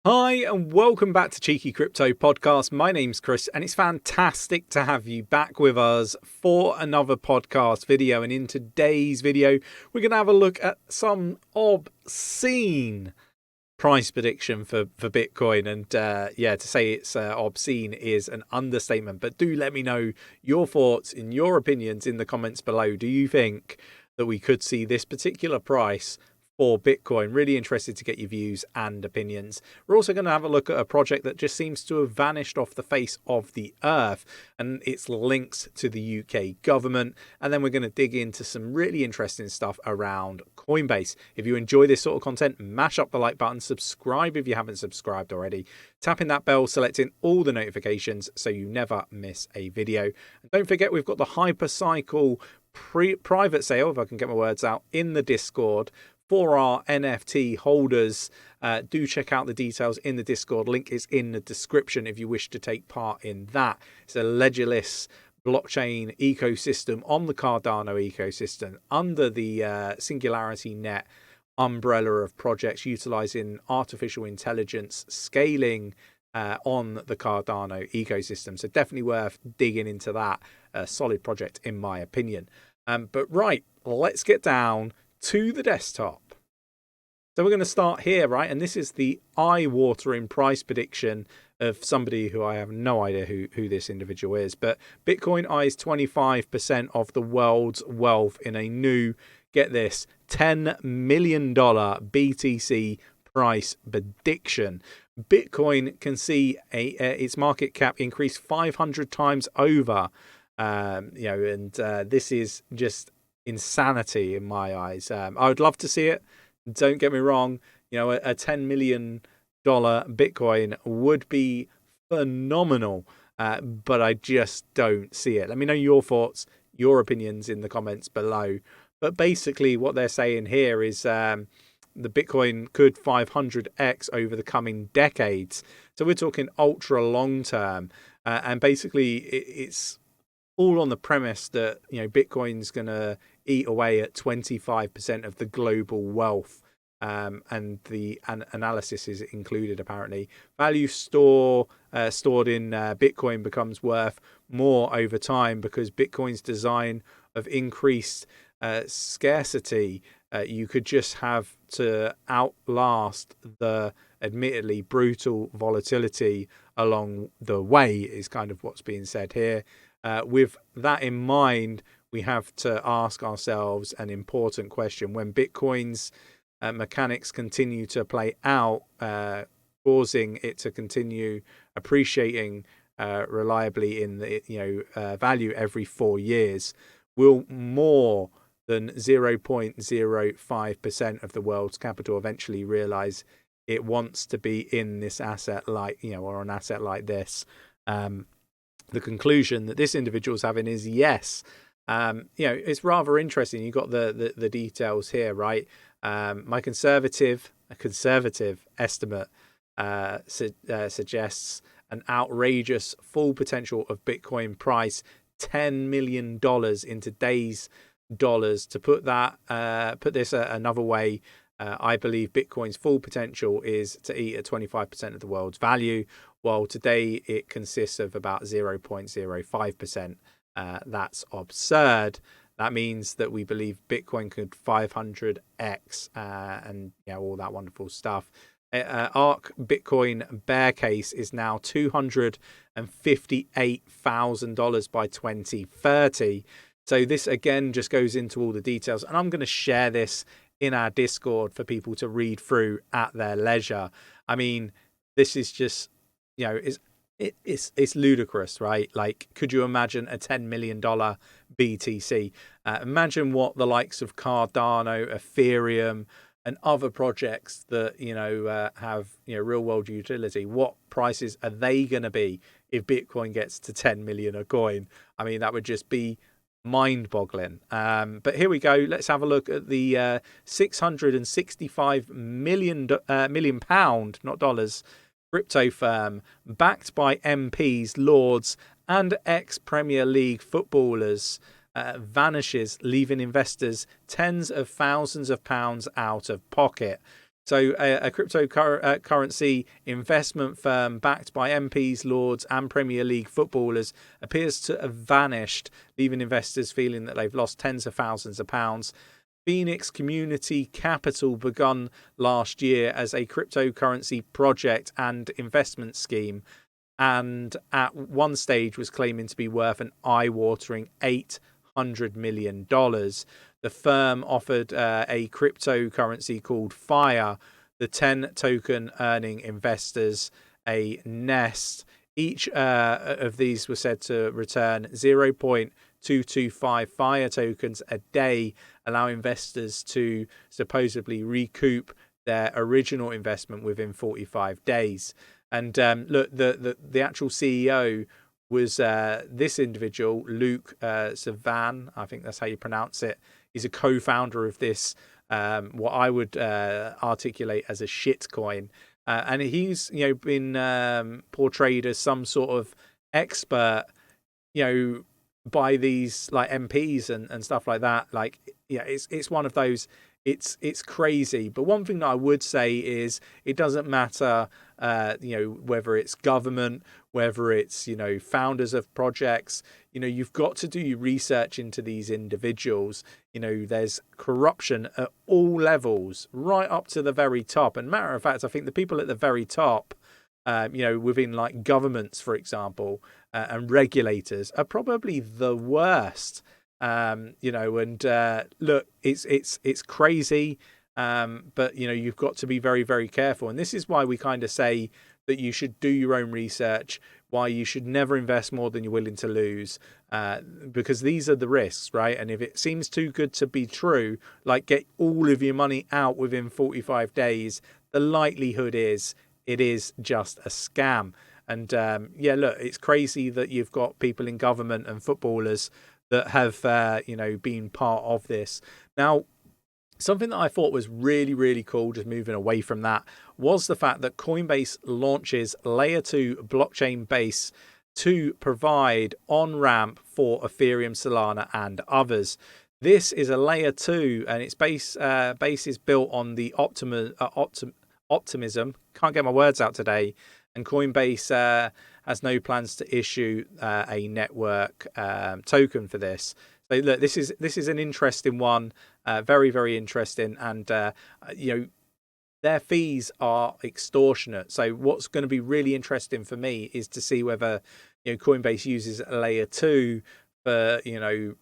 Hi and welcome back to Cheeky Crypto Podcast. My name's Chris and it's fantastic to have you back with us for another podcast video. And in today's video, we're going to have a look at some obscene price prediction for Bitcoin. And to say it's obscene is an understatement. But do let me know your thoughts and your opinions in the comments below. Do you think that we could see this particular price for Bitcoin? Really interested to get your views and opinions. We're also going to have a look at a project that just seems to have vanished off the face of the earth and its links to the UK government. And then we're going to dig into some really interesting stuff around Coinbase. If you enjoy this sort of content, mash up the like button, subscribe if you haven't subscribed already, tapping that bell, selecting all the notifications so you never miss a video. And don't forget, we've got the Hypercycle private sale, if I can get my words out, in the Discord for our NFT holders. Do check out the details in the Discord. Link is in the description if you wish to take part in that. It's a ledgerless blockchain ecosystem on the Cardano ecosystem under the Singularity Net umbrella of projects utilizing artificial intelligence scaling on the Cardano ecosystem. So definitely worth digging into that. Solid project in my opinion. But right, let's get down to the desktop. So we're going to start here, right? And this is the eye-watering price prediction of somebody who I have no idea who this individual is. But Bitcoin eyes 25% of the world's wealth in a new, get this, $10 million BTC price prediction. Bitcoin can see its market cap increase 500 times over. This is just insanity in my eyes. I would love to see it. Don't get me wrong. A $10 million Bitcoin would be phenomenal, but I just don't see it. Let me know your thoughts, your opinions in the comments below. But basically what they're saying here is the Bitcoin could 500x over the coming decades. So we're talking ultra long term. And basically it's all on the premise that Bitcoin's going to eat away at 25% of the global wealth, and the analysis is included. Apparently, value stored in Bitcoin becomes worth more over time because Bitcoin's design of increased scarcity. You could just have to outlast the admittedly brutal volatility along the way, is kind of what's being said here. With that in mind, we have to ask ourselves an important question. When Bitcoin's mechanics continue to play out, causing it to continue appreciating reliably in the value every 4 years, will more than 0.05% of the world's capital eventually realize it wants to be in this asset or an asset like this? The conclusion that this individual is having is yes. It's rather interesting. You've got the details here, right? My conservative estimate suggests an outrageous full potential of Bitcoin price $10 million in today's dollars. To put this another way, I believe Bitcoin's full potential is to eat at 25% of the world's value, while today it consists of about 0.05%. That's absurd. That means that we believe Bitcoin could 500x and all that wonderful stuff. ARK Bitcoin bear case is now $258,000 by 2030. So this again just goes into all the details, and I'm going to share this in our Discord for people to read through at their leisure. I mean, this is just, it's ludicrous, right? Like, could you imagine a $10 million BTC? Imagine what the likes of Cardano, Ethereum, and other projects that have real world utility. What prices are they going to be if Bitcoin gets to 10 million a coin? I mean, that would just be mind-boggling. But here we go. Let's have a look at the 665 million pound, not dollars, crypto firm backed by MPs, lords, and ex-Premier League footballers vanishes, leaving investors tens of thousands of pounds out of pocket. So a cryptocurrency investment firm backed by MPs, Lords and Premier League footballers appears to have vanished, leaving investors feeling that they've lost tens of thousands of pounds. Phoenix Community Capital begun last year as a cryptocurrency project and investment scheme, and at one stage was claiming to be worth an eye-watering $800 million. The firm offered a cryptocurrency called Fire, the 10 token earning investors a nest. Each of these was said to return 0.225 Fire tokens a day, allow investors to supposedly recoup their original investment within 45 days. And look, the actual CEO was this individual, 𝗕𝗘𝗪𝗔𝗥𝗘, I think that's how you pronounce it. He's a co-founder of this, what I would articulate as a shit coin. And he's, been portrayed as some sort of expert, by these like MPs and stuff like that. Like, yeah, it's one of those. It's crazy. But one thing that I would say is it doesn't matter, whether it's government, whether it's, founders of projects, you've got to do your research into these individuals. There's corruption at all levels, right up to the very top. And matter of fact, I think the people at the very top, within like governments, for example, and regulators are probably the worst. And look, it's crazy. But you've got to be very, very careful. And this is why we kind of say that you should do your own research, why you should never invest more than you're willing to lose, because these are the risks, right? And if it seems too good to be true, like get all of your money out within 45 days, the likelihood is it is just a scam. And look, it's crazy that you've got people in government and footballers that have, been part of this. Now, something that I thought was really, really cool, just moving away from that, was the fact that Coinbase launches Layer 2 blockchain base to provide on-ramp for Ethereum, Solana, and others. This is a Layer 2, and its base is built on the optimism. Can't get my words out today. And Coinbase has no plans to issue a network token for this. So look, this is an interesting one, very, very interesting, and their fees are extortionate. So what's going to be really interesting for me is to see whether Coinbase uses a Layer 2 for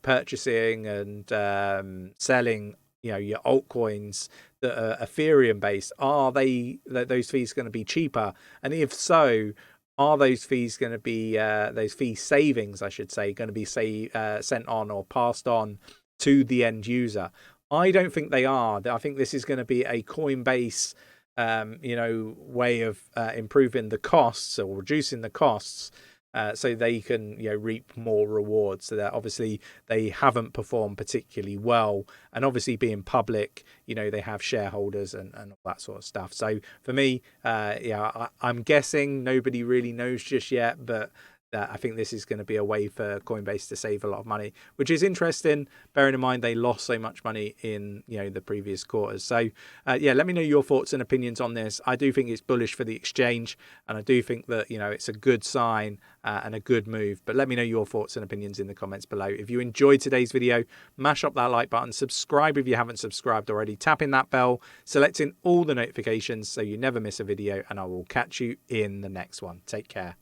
purchasing and selling your altcoins that are Ethereum based. Are those fees going to be cheaper? And if so, are those fees going to be those fee savings, I should say, going to be sent on or passed on to the end user? I don't think they are. I think this is going to be a Coinbase way of improving the costs or reducing the costs, so they can reap more rewards. So that obviously they haven't performed particularly well, and obviously being public, they have shareholders and all that sort of stuff. So for me, I'm guessing nobody really knows just yet, but I think this is going to be a way for Coinbase to save a lot of money, which is interesting, bearing in mind they lost so much money in the previous quarters. So let me know your thoughts and opinions on this. I do think it's bullish for the exchange, and I do think that it's a good sign and a good move. But let me know your thoughts and opinions in the comments below. If you enjoyed today's video, mash up that like button, subscribe if you haven't subscribed already, tapping that bell, selecting all the notifications so you never miss a video, and I will catch you in the next one. Take care.